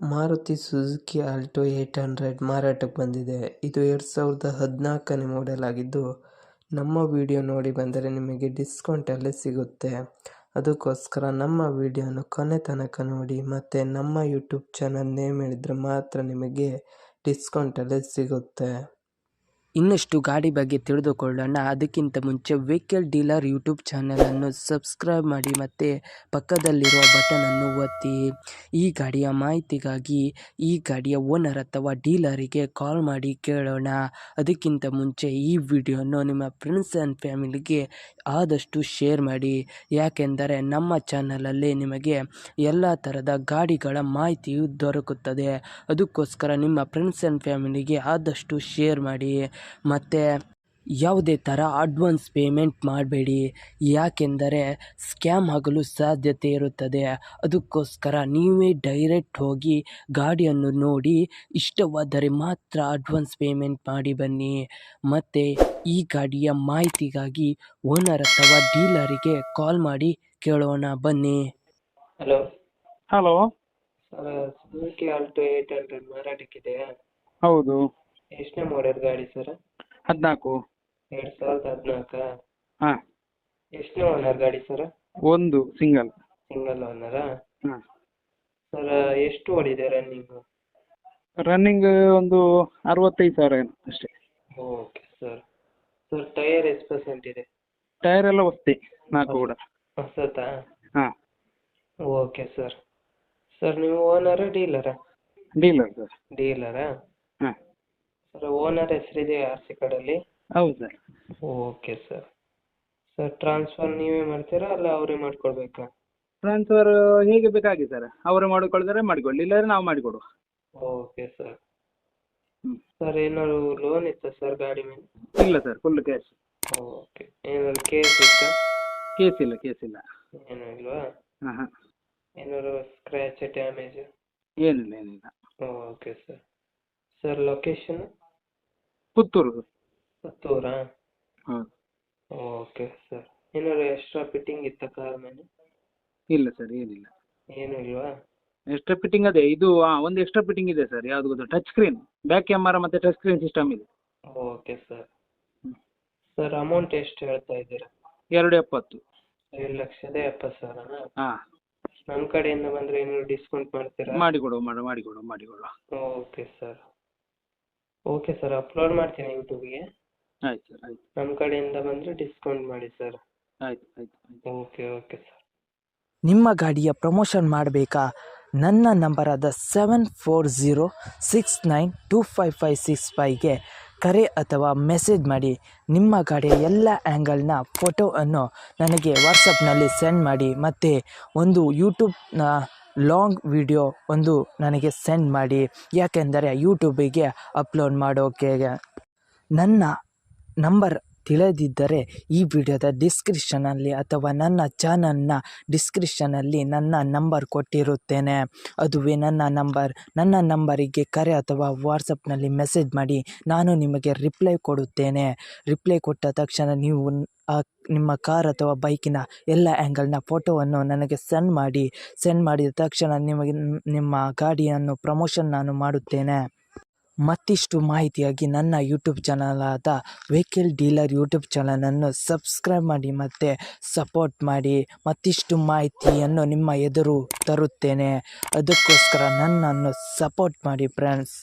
Maruti Suzuki Alto 800 ಮಾರಾಟಕ್ಕೆ ಬಂದಿದೆ. ಇದು 2014ನೇ ಮಾಡೆಲ್ ಆಗಿದ್ದು, ನಮ್ಮ ವಿಡಿಯೋ ನೋಡಿ ಬಂದರೆ ನಿಮಗೆ ಡಿಸ್ಕೌಂಟಲ್ಲಿ ಸಿಗುತ್ತೆ. ಅದಕ್ಕೋಸ್ಕರ ನಮ್ಮ ವಿಡಿಯೋನ ಕೊನೆ ತನಕ ನೋಡಿ ಮತ್ತು ನಮ್ಮ ಯೂಟ್ಯೂಬ್ ಚಾನಲ್ ನೇಮ್ ಹೇಳಿದರೆ ಮಾತ್ರ ನಿಮಗೆ ಡಿಸ್ಕೌಂಟಲ್ಲಿ ಸಿಗುತ್ತೆ. ಇನ್ನಷ್ಟು ಗಾಡಿ ಬಗ್ಗೆ ತಿಳಿದುಕೊಳ್ಳೋಣ. ಅದಕ್ಕಿಂತ ಮುಂಚೆ ವೆಹಿಕಲ್ ಡೀಲರ್ ಯೂಟ್ಯೂಬ್ ಚಾನಲನ್ನು ಸಬ್ಸ್ಕ್ರೈಬ್ ಮಾಡಿ ಮತ್ತು ಪಕ್ಕದಲ್ಲಿರುವ ಬಟನನ್ನು ಒತ್ತಿ. ಈ ಗಾಡಿಯ ಮಾಹಿತಿಗಾಗಿ ಈ ಗಾಡಿಯ ಓನರ್ ಅಥವಾ ಡೀಲರಿಗೆ ಕಾಲ್ ಮಾಡಿ ಕೇಳೋಣ. ಅದಕ್ಕಿಂತ ಮುಂಚೆ ಈ ವಿಡಿಯೋನ ನಿಮ್ಮ ಫ್ರೆಂಡ್ಸ್ ಆ್ಯಂಡ್ ಫ್ಯಾಮಿಲಿಗೆ ಆದಷ್ಟು ಶೇರ್ ಮಾಡಿ, ಯಾಕೆಂದರೆ ನಮ್ಮ ಚಾನಲಲ್ಲಿ ನಿಮಗೆ ಎಲ್ಲ ಥರದ ಗಾಡಿಗಳ ಮಾಹಿತಿಯು ದೊರಕುತ್ತದೆ. ಅದಕ್ಕೋಸ್ಕರ ನಿಮ್ಮ ಫ್ರೆಂಡ್ಸ್ ಆ್ಯಂಡ್ ಫ್ಯಾಮಿಲಿಗೆ ಆದಷ್ಟು ಶೇರ್ ಮಾಡಿ. ಮತ್ತು ಯಾವುದೇ ಥರ ಅಡ್ವಾನ್ಸ್ ಪೇಮೆಂಟ್ ಮಾಡಬೇಡಿ, ಯಾಕೆಂದರೆ ಸ್ಕ್ಯಾಮ್ ಆಗಲು ಸಾಧ್ಯತೆ ಇರುತ್ತದೆ. ಅದಕ್ಕೋಸ್ಕರ ನೀವೇ ಡೈರೆಕ್ಟ್ ಹೋಗಿ ಗಾಡಿಯನ್ನು ನೋಡಿ ಇಷ್ಟವಾದರೆ ಮಾತ್ರ ಅಡ್ವಾನ್ಸ್ ಪೇಮೆಂಟ್ ಮಾಡಿ ಬನ್ನಿ. ಮತ್ತು ಈ ಗಾಡಿಯ ಮಾಹಿತಿಗಾಗಿ ಓನರ್ ಅಥವಾ ಡೀಲರಿಗೆ ಕಾಲ್ ಮಾಡಿ ಕೇಳೋಣ ಬನ್ನಿ. Hello hello sir, Suzuki Alto 800 ಮಾರಾಟಕ್ಕಿದೆಯಾ? ಹೌದು. ಎಷ್ಟನೇ ಮಾಡೆಲ್ ಗಾಡಿ ಸರ್? 14. 2014. ಹಾಂ, ಎಷ್ಟನೇ ಓನರ್ ಗಾಡಿ ಸರ್? ಒಂದು ಸಿಂಗಲ್. ಸಿಂಗಲ್ ಓನರಾ? ಹಾಂ, ಸರ್, ಎಷ್ಟು ಓಡಿದೆ ರನ್ನಿಂಗು? ರನ್ನಿಂಗ್ ಒಂದು 65,000 ಏನು ಅಷ್ಟೇ. Okay sir. ಸರ್, ಟೈರ್ ಎಷ್ಟು ಪರ್ಸೆಂಟ್ ಇದೆ? ಟೈರ್ ಎಲ್ಲ ಹೊಸ್ತಿ 4 ಕೂಡ. ಹೊಸತಾ? ಹಾಂ, ಓಕೆ ಸರ್. ಸರ್, ನೀವು ಓನರಾ ಡೀಲರಾ? Dealer sir. ಡೀಲರಾ? ಹಾಂ, ಸರ್, ಓನರ್ ಹೆಸರಿದೆ ಆರ್ ಸಿ ಕಾರ್ಡಲ್ಲಿ? ಹೌದು sir. Okay sir. Sir, transfer ನೀವೇ ಮಾಡ್ತೀರಾ ಅಲ್ಲ ಅವರೇ ಮಾಡ್ಕೊಡ್ಬೇಕಾ? ಟ್ರಾನ್ಸ್ಫರ್ ಹೇಗೆ ಬೇಕಾಗಿ ಸರ್, ಅವರೇ ಮಾಡಿಕೊಳ್ತಾರೆ ಮಾಡಿಕೊಳ್ಳಿ, ಇಲ್ಲಾಂದ್ರೆ ನಾವು ಮಾಡಿಕೊಡುವ. Okay sir. ಹ್ಞೂ. ಸರ್, ಏನಾದ್ರು ಲೋನ್ ಇತ್ತಾ ಸರ್ ಗಾಡಿ ಮೇಲೆ? ಇಲ್ಲ ಸರ್, ಫುಲ್ ಕ್ಯಾಶ್. ಓಕೆ. ಏನಾದ್ರು ಕೇಸ್ ಇತ್ತಾ? ಕೇಸ್ ಇಲ್ಲ, ಕೇಸ್ ಇಲ್ಲ. ಏನೂ ಇಲ್ವಾ? ಹಾಂ ಹಾಂ, ಏನಾದ್ರು ಸ್ಕ್ರ್ಯಾಚ್ ಡ್ಯಾಮೇಜ್? ಏನಿಲ್ಲ ಏನಿಲ್ಲ. Okay sir. Sir, location? Puttur. ಪುತ್ತೂರಾ? ಹೌದು. Okay sir. ಏನಾದ್ರು ಎಕ್ಸ್ಟ್ರಾ ಫಿಟ್ಟಿಂಗ್ ಇತ್ತಾ ಕಾರ್ ಮೇಲೆ? ಇಲ್ಲ ಸರ್, ಏನಿಲ್ಲ. ಏನೂ ಇಲ್ವಾ? ಎಕ್ಸ್ಟ್ರಾ ಫಿಟ್ಟಿಂಗ್ ಅದೇ ಇದು ಒಂದು ಎಕ್ಸ್ಟ್ರಾ ಫಿಟ್ಟಿಂಗ್ ಇದೆ ಸರ್. ಯಾವುದು ಗೊತ್ತಾ? ಟಚ್ ಸ್ಕ್ರೀನ್, ಬ್ಯಾಕ್ ಕ್ಯಾಮರಾ ಮತ್ತು ಟಚ್ ಸ್ಕ್ರೀನ್ ಸಿಸ್ಟಮ್ ಇದೆ. Okay sir. ಸರ್, ಅಮೌಂಟ್ ಎಷ್ಟು ಹೇಳ್ತಾ ಇದ್ದೀರಾ? 270. 7,70,000? ಹಾಂ, ನಮ್ಮ ಕಡೆಯಿಂದ ಬಂದರೆ ಏನಾದ್ರು ಡಿಸ್ಕೌಂಟ್ ಮಾಡ್ತೀರಾ? ಮಾಡಿಕೊಡುವ. Okay sir. Okay sir, upload ಮಾಡ್ತೀನಿ ಯೂಟ್ಯೂಬ್ಗೆ. ಆಯ್ತು ಸರ್, ಆಯ್ತು. ನಮ್ಮ ಕಡೆಯಿಂದ ಬಂದರೆ ಡಿಸ್ಕೌಂಟ್ ಮಾಡಿ ಸರ್. ಆಯ್ತು. Okay sir. ನಿಮ್ಮ ಗಾಡಿಯ ಪ್ರಮೋಷನ್ ಮಾಡಬೇಕಾ? ನನ್ನ ನಂಬರಾದ 7406925565ಗೆ ಕರೆ ಅಥವಾ ಮೆಸೇಜ್ ಮಾಡಿ. ನಿಮ್ಮ ಗಾಡಿಯ ಎಲ್ಲ ಆ್ಯಂಗಲ್ನ ಫೋಟೋವನ್ನು ನನಗೆ ವಾಟ್ಸಪ್ನಲ್ಲಿ ಸೆಂಡ್ ಮಾಡಿ. ಮತ್ತು ಒಂದು ಯೂಟ್ಯೂಬ್ನ ಲಾಂಗ್ ವಿಡಿಯೋ ಒಂದು ನನಗೆ ಸೆಂಡ್ ಮಾಡಿ, ಯಾಕೆಂದರೆ ಯೂಟ್ಯೂಬಿಗೆ ಅಪ್ಲೋಡ್ ಮಾಡೋಕೆ. ನನ್ನ ನಂಬರ್ ತಿಳಿದಿದ್ದರೆ ಈ ವಿಡಿಯೋದ ಡಿಸ್ಕ್ರಿಪ್ಷನಲ್ಲಿ ಅಥವಾ ನನ್ನ ಚಾನಲ್ನ ಡಿಸ್ಕ್ರಿಪ್ಷನಲ್ಲಿ ನನ್ನ ನಂಬರ್ ಕೊಟ್ಟಿರುತ್ತೇನೆ. ಅದುವೇ ನನ್ನ ನಂಬರ್. ನನ್ನ ನಂಬರಿಗೆ ಕರೆ ಅಥವಾ ವಾಟ್ಸಪ್ನಲ್ಲಿ ಮೆಸೇಜ್ ಮಾಡಿ, ನಾನು ನಿಮಗೆ ರಿಪ್ಲೈ ಕೊಡುತ್ತೇನೆ. ರಿಪ್ಲೈ ಕೊಟ್ಟ ತಕ್ಷಣ ನೀವು ನಿಮ್ಮ ಕಾರ್ ಅಥವಾ ಬೈಕಿನ ಎಲ್ಲ ಆ್ಯಂಗಲ್ನ ಫೋಟೋವನ್ನು ನನಗೆ ಸೆಂಡ್ ಮಾಡಿದ ತಕ್ಷಣ ನಿಮಗೆ ನಿಮ್ಮ ಗಾಡಿಯನ್ನು ಪ್ರಮೋಷನ್ ನಾನು ಮಾಡುತ್ತೇನೆ. ಮತ್ತಿಷ್ಟು ಮಾಹಿತಿಯಾಗಿ ನನ್ನ ಯೂಟ್ಯೂಬ್ ಚಾನಲಾದ ವೆಹಿಕಲ್ ಡೀಲರ್ ಯೂಟ್ಯೂಬ್ ಚಾನಲನ್ನು ಸಬ್ಸ್ಕ್ರೈಬ್ ಮಾಡಿ ಮತ್ತು ಸಪೋರ್ಟ್ ಮಾಡಿ. ಮತ್ತಿಷ್ಟು ಮಾಹಿತಿಯನ್ನು ನಿಮ್ಮ ಎದುರು ತರುತ್ತೇನೆ. ಅದಕ್ಕೋಸ್ಕರ ನನ್ನನ್ನು ಸಪೋರ್ಟ್ ಮಾಡಿ ಫ್ರೆಂಡ್ಸ್.